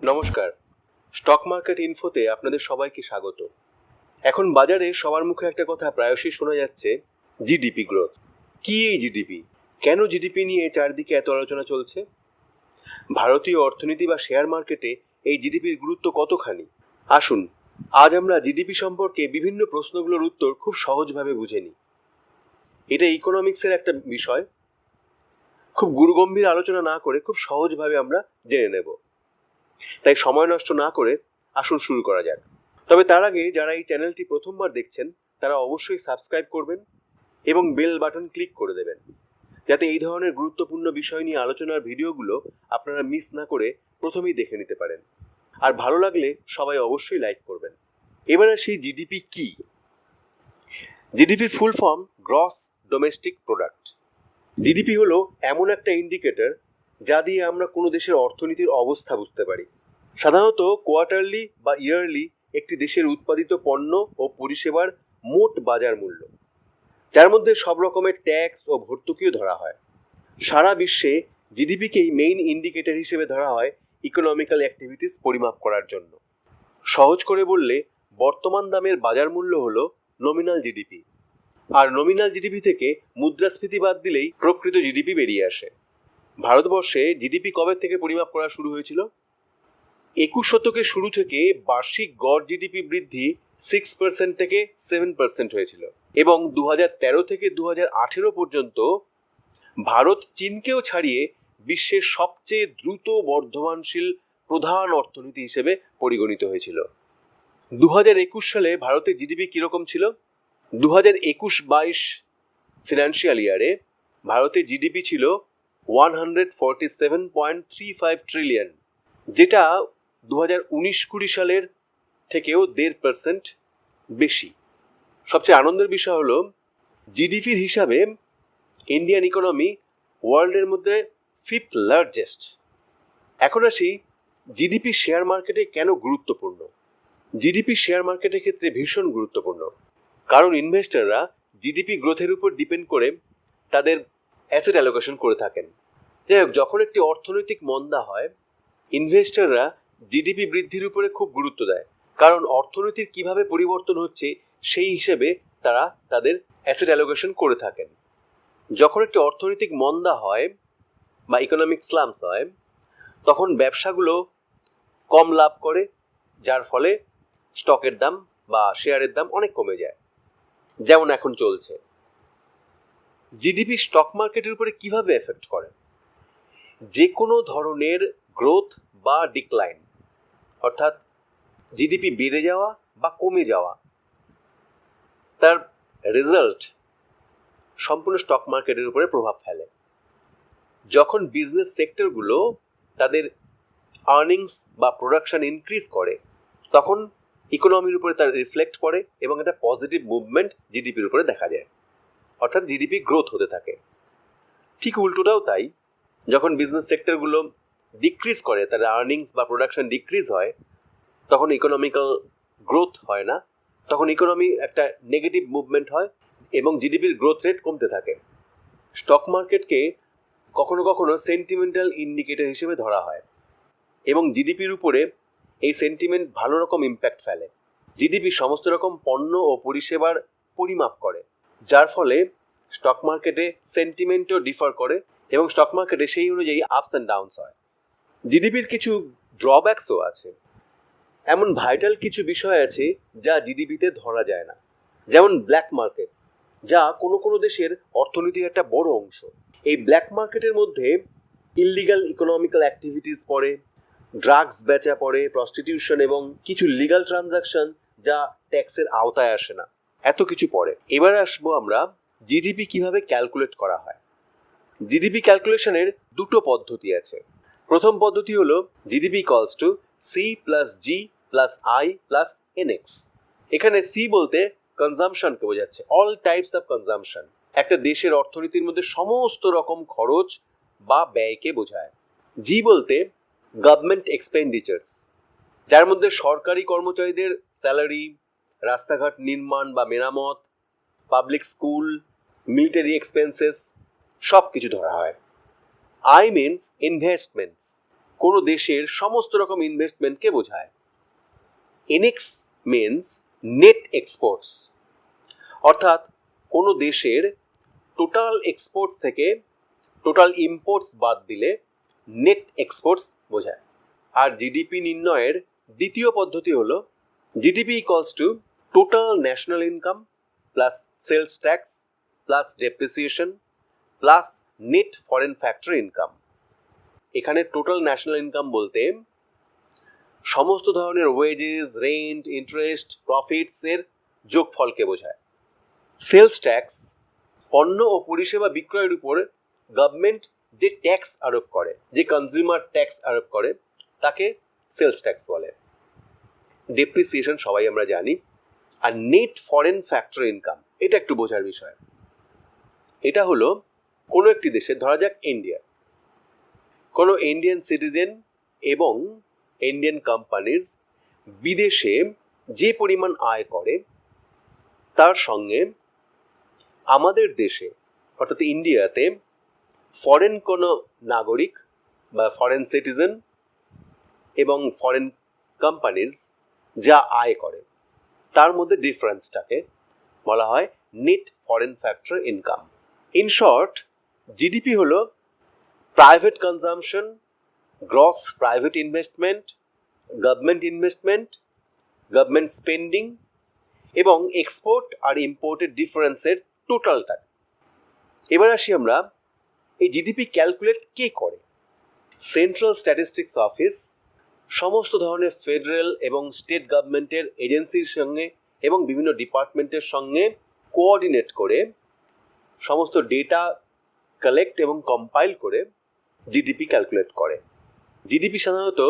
নমস্কার, stock market ইনফোতে আপনাদের সবাইকে স্বাগত। এখন বাজারে সবার মুখে একটা কথা প্রায়শই শোনা যাচ্ছে, জিডিপি গ্রোথ। কি এই জিডিপি? কেন জিডিপি নিয়ে চারদিকে এত আলোচনা চলছে? ভারতীয় অর্থনীতি বা শেয়ার মার্কেটে এই জিডিপির গুরুত্ব কতখানি? আসুন আজ আমরা জিডিপি সম্পর্কে বিভিন্ন প্রশ্নগুলোর উত্তর খুব সহজভাবে বুঝে নিই। এটা ইকোনমিক্সের একটা বিষয়, খুব গুরুগম্ভীর আলোচনা না করে খুব সহজভাবে আমরা জেনে নেব। তাই সময় নষ্ট না করে আসুন শুরু করা যাক। তবে তার আগে যারা এই চ্যানেলটি প্রথমবার দেখছেন তারা অবশ্যই সাবস্ক্রাইব করবেন এবং বেল বাটন ক্লিক করে দেবেন, যাতে এই ধরনের গুরুত্বপূর্ণ বিষয় নিয়ে আলোচনার ভিডিওগুলো আপনারা মিস না করে প্রথমেই দেখে নিতে পারেন। আর ভালো লাগলে সবাই অবশ্যই লাইক করবেন। এবার আসি জিডিপি কি। জিডিপির full form gross domestic product. GDP হলো এমন একটা ইন্ডিকেটর যা দিয়ে আমরা কোনো দেশের অর্থনীতির অবস্থা বুঝতে পারি। সাধারণত কোয়ার্টারলি বা ইয়ারলি একটি দেশের উৎপাদিত পণ্য ও পরিষেবার মোট বাজার মূল্য, যার মধ্যে সব রকমের ট্যাক্স ও ভর্তুকিও ধরা হয়। সারা বিশ্বে জিডিপিকেই মেইন ইন্ডিকেটর হিসেবে ধরা হয় ইকোনমিক্যাল অ্যাক্টিভিটিস পরিমাপ করার জন্য। সহজ করে বললে বর্তমান দামের বাজার মূল্য হলো নমিনাল জিডিপি, আর নমিনাল জিডিপি থেকে মুদ্রাস্ফীতি বাদ দিলেই প্রকৃত জিডিপি বেরিয়ে আসে। ভারতবর্ষে জিডিপি কবে থেকে পরিমাপ করা শুরু হয়েছিল? 21 শতকের শুরু থেকে বার্ষিক গড় জিডিপি বৃদ্ধি 6% থেকে 7% হয়েছিল, এবং 2013 থেকে 2018 পর্যন্ত ভারত চীনকেও ছাড়িয়ে বিশ্বের সবচেয়ে দ্রুত বর্ধমানশীল প্রধান অর্থনীতি হিসেবে পরিগণিত হয়েছিল। 2021 সালে ভারতের জিডিপি কিরকম ছিল? 2021-22 ফিনান্সিয়াল ইয়ারে ভারতের জিডিপি ছিল 147.35 ট্রিলিয়ন, যেটা 2019-20 সালের থেকেও 1.5% বেশি। সবচেয়ে আনন্দের বিষয় হলো জিডিপির হিসাবে ইন্ডিয়ান ইকোনমি ওয়ার্ল্ডের মধ্যে 5th লার্জেস্ট। এখন আসি জিডিপি শেয়ার মার্কেটে কেন গুরুত্বপূর্ণ। জিডিপি শেয়ার মার্কেটের ক্ষেত্রে ভীষণ গুরুত্বপূর্ণ, কারণ ইনভেস্টররা জিডিপি গ্রোথের উপর ডিপেন্ড করে তাদের অ্যাসেট অ্যালোকেশন করে থাকেন। যাই হোক, যখন একটি অর্থনৈতিক মন্দা হয়, ইনভেস্টররা জিডিপি বৃদ্ধির উপরে খুব গুরুত্ব দেয়, কারণ অর্থনীতির কিভাবে পরিবর্তন হচ্ছে সেই হিসেবে তারা তাদের অ্যাসেট অ্যালোকেশন করে থাকেন। যখন একটি অর্থনৈতিক মন্দা হয় বা ইকোনমিক স্লামস হয়, তখন ব্যবসাগুলো কম লাভ করে, যার ফলে স্টকের দাম বা শেয়ারের দাম অনেক কমে যায়, যেমন এখন চলছে। জিডিপি স্টক মার্কেটের উপরে কিভাবে এফেক্ট করে? যে কোনো ধরনের গ্রোথ বা ডিক্লাইন, অর্থাৎ জিডিপি বেড়ে যাওয়া বা কমে যাওয়া, তার রেজাল্ট সম্পূর্ণ স্টক মার্কেটের উপরে প্রভাব ফেলে। যখন বিজনেস সেক্টরগুলো তাদের আর্নিংস বা প্রোডাকশন ইনক্রিজ করে, তখন ইকোনমির উপরে তার রিফ্লেক্ট করে এবং একটা পজিটিভ মুভমেন্ট জিডিপির উপরে দেখা যায়, অর্থাৎ জিডিপি গ্রোথ হতে থাকে। ঠিক উল্টোটাও তাই, যখন বিজনেস সেক্টরগুলো ডিক্রিজ করে, তার আর্নিংস বা প্রোডাকশন ডিক্রিজ হয়, তখন ইকোনমিক্যাল গ্রোথ হয় না, তখন ইকোনমি একটা নেগেটিভ মুভমেন্ট হয় এবং জিডিপির গ্রোথ রেট কমতে থাকে। স্টক মার্কেটকে কখনো কখনো সেন্টিমেন্টাল ইন্ডিকেটর হিসেবে ধরা হয়, এবং জিডিপির উপরে এই সেন্টিমেন্ট ভালো রকম ইম্প্যাক্ট ফেলে। জিডিপি সমস্ত রকম পণ্য ও পরিষেবার পরিমাপ করে, যার ফলে স্টক মার্কেটে সেন্টিমেন্টও ডিফার করে এবং স্টক মার্কেটে সেই অনুযায়ী আপস অ্যান্ড ডাউনস হয়। জিডিপির কিছু ড্রব্যাকসও আছে। এমন ভাইটাল কিছু বিষয় আছে যা জিডিপিতে ধরা যায় না, যেমন ব্ল্যাক মার্কেট, যা কোনো কোনো দেশের অর্থনীতির একটা বড় অংশ। এই ব্ল্যাক মার্কেটের মধ্যে ইললিগাল ইকোনমিক্যাল অ্যাক্টিভিটিস পড়ে, ড্রাগস বেচা পড়ে, প্রস্টিটিউশন এবং কিছু লিগাল ট্রানজাকশন যা ট্যাক্সের আওতায় আসে না, এত কিছু পড়ে। এবার আসবো আমরা জিডিপি কিভাবে ক্যালকুলেট করা হয়। জিডিপি ক্যালকুলেশনের দুটো পদ্ধতি আছে। প্রথম পদ্ধতি হলো GDP equals to C plus G plus I plus NX. এখানে সি বলতে কনজামশনকে বোঝাচ্ছে, অল টাইপস অফ কনজামশন, একটা দেশের অর্থনীতির মধ্যে সমস্ত রকম খরচ বা ব্যয়কে বোঝায়। জি বলতে গভর্নমেন্ট এক্সপেন্ডিচার্স, যার মধ্যে সরকারি কর্মচারীদের স্যালারি, রাস্তাঘাট নির্মাণ বা মেরামত, পাবলিক স্কুল, মিলিটারি এক্সপেন্সেস সব কিছু ধরা হয়। আই মিনস ইনভেস্টমেন্টস, কোনো দেশের সমস্ত রকম ইনভেস্টমেন্টকে বোঝায়। এনএক্স মিনস নেট এক্সপোর্টস, অর্থাৎ কোনো দেশের টোটাল এক্সপোর্টস থেকে টোটাল ইম্পোর্টস বাদ দিলে নেট এক্সপোর্টস বোঝায়। আর জিডিপি নির্ণয়ের দ্বিতীয় পদ্ধতি হলো GDP equals to total national income plus sales tax plus depreciation plus net foreign factor income. এখানে টোটাল ন্যাশনাল ইনকাম বলতে সমস্ত ধরনের ওয়েজেস, রেন্ট, ইন্টারেস্ট, প্রফিটস এর যোগফলকে বোঝায়। সেলস ট্যাক্স পণ্য ও পরিষেবা বিক্রয়ের উপর গভর্নমেন্ট যে ট্যাক্স আরোপ করে, যে কনজিউমার ট্যাক্স আরোপ করে, তাকে সেলস ট্যাক্স বলে। ডেপ্রিসিয়েশন সবাই আমরা জানি। আর নেট ফরেন ফ্যাক্টর ইনকাম, এটা একটু বোঝার বিষয়। এটা হলো কোনো একটি দেশে, ধরা যাক ইন্ডিয়া, কোনো ইন্ডিয়ান সিটিজেন এবং ইন্ডিয়ান কোম্পানিজ বিদেশে যে পরিমাণ আয় করে তার সঙ্গে আমাদের দেশে অর্থাৎ ইন্ডিয়াতে ফরেন কোনো নাগরিক বা ফরেন সিটিজেন এবং ফরেন কোম্পানিজ যা আয় করে তার মধ্যে ডিফারেন্সটাকে বলা হয় net foreign factor income. In short, GDP হলো private consumption, gross private investment, government spending এবং এক্সপোর্ট আর ইম্পোর্টের ডিফারেন্সের টোটালটা। এবার আসি আমরা, এই জিডিপি ক্যালকুলেট কে করে? সেন্ট্রাল স্ট্যাটিস্টিক্স অফিস সমস্ত ধরনের ফেডারেল এবং স্টেট গভর্নমেন্টের এজেন্সির সঙ্গে এবং বিভিন্ন ডিপার্টমেন্টের সঙ্গে কোঅর্ডিনেট করে সমস্ত ডেটা কালেক্ট এবং কম্পাইল করে জিডিপি ক্যালকুলেট করে। জিডিপি সাধারণত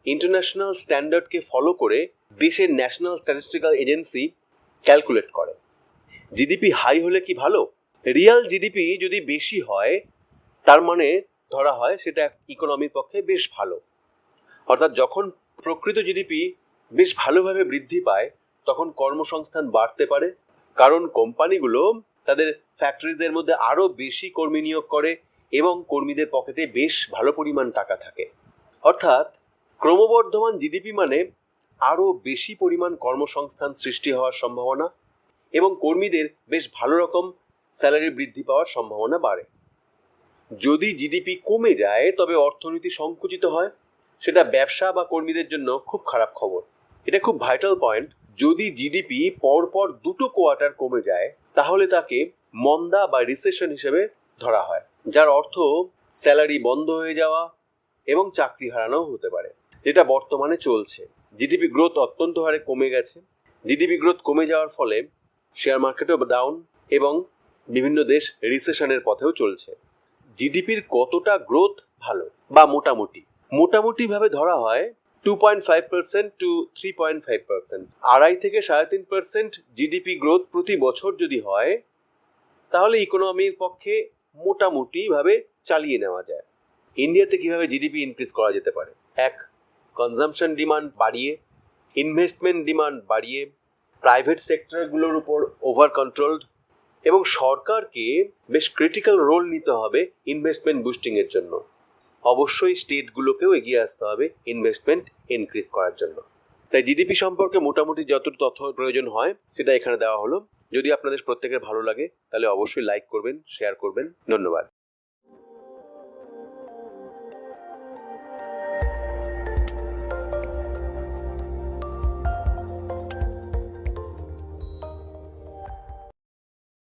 ইন্টারন্যাশনাল স্ট্যান্ডার্ডকে ফলো করে দেশের ন্যাশনাল স্ট্যাটিস্টিক্যাল এজেন্সি ক্যালকুলেট করে। জিডিপি হাই হলে কি ভালো? রিয়াল জিডিপি যদি বেশি হয় তার মানে ধরা হয় সেটা ইকোনমির পক্ষে বেশ ভালো। অর্থাৎ যখন প্রকৃত জিডিপি বেশ ভালোভাবে বৃদ্ধি পায় তখন কর্মসংস্থান বাড়তে পারে, কারণ কোম্পানিগুলো তাদের ফ্যাক্টরিজের মধ্যে আরও বেশি কর্মী নিয়োগ করে এবং কর্মীদের পকেটে বেশ ভালো পরিমাণ টাকা থাকে। অর্থাৎ ক্রমবর্ধমান জিডিপি মানে আরও বেশি পরিমাণ কর্মসংস্থান সৃষ্টি হওয়ার সম্ভাবনা এবং কর্মীদের বেশ ভালো রকম স্যালারি বৃদ্ধি পাওয়ার সম্ভাবনা বাড়ে। যদি জিডিপি কমে যায় তবে অর্থনীতি সংকুচিত হয়, সেটা ব্যবসা বা কর্মীদের জন্য খুব খারাপ খবর। এটা খুব ভাইটাল পয়েন্ট। যদি জিডিপি পরপর দুটো কোয়ার্টার কমে যায় তাহলে তাকে মন্দা বা রিসেশন হিসেবে ধরা হয়, যার অর্থ স্যালারি বন্ধ হয়ে যাওয়া এবং চাকরি হারানোও হতে পারে, যেটা বর্তমানে চলছে। জিডিপি গ্রোথ অত্যন্ত হারে কমে গেছে। জিডিপি গ্রোথ কমে যাওয়ার ফলে শেয়ার মার্কেটও ডাউন এবং বিভিন্ন দেশ রিসেশনের পথেও চলছে। জিডিপির কতটা গ্রোথ ভালো বা মোটামুটিভাবে ধরা হয় 2.5% টু 3.5%, 2.5 থেকে 3.5% জিডিপি গ্রোথ প্রতি বছর যদি হয় তাহলে ইকোনমির পক্ষে মোটামুটিভাবে চালিয়ে নেওয়া যায়। ইন্ডিয়াতে কিভাবে জিডিপি ইনক্রিজ করা যেতে পারে? এক, কনজাম্পশন ডিমান্ড বাড়িয়ে, ইনভেস্টমেন্ট ডিমান্ড বাড়িয়ে, প্রাইভেট সেক্টরগুলোর উপর ওভার কন্ট্রোলড এবং সরকারকে বেশ ক্রিটিক্যাল রোল নিতে হবে ইনভেস্টমেন্ট বুস্টিংয়ের জন্য। অবশ্যই স্টেটগুলোকেও এগিয়ে আসতে হবে ইনভেস্টমেন্ট ইনক্রিজ করার জন্য। তাই জিডিপি সম্পর্কে মোটামুটি যত তথ্য প্রয়োজন হয় সেটা এখানে দেওয়া হলো। যদি আপনাদের প্রত্যেকের ভালো লাগে তাহলে অবশ্যই লাইক করবেন, শেয়ার করবেন। ধন্যবাদ।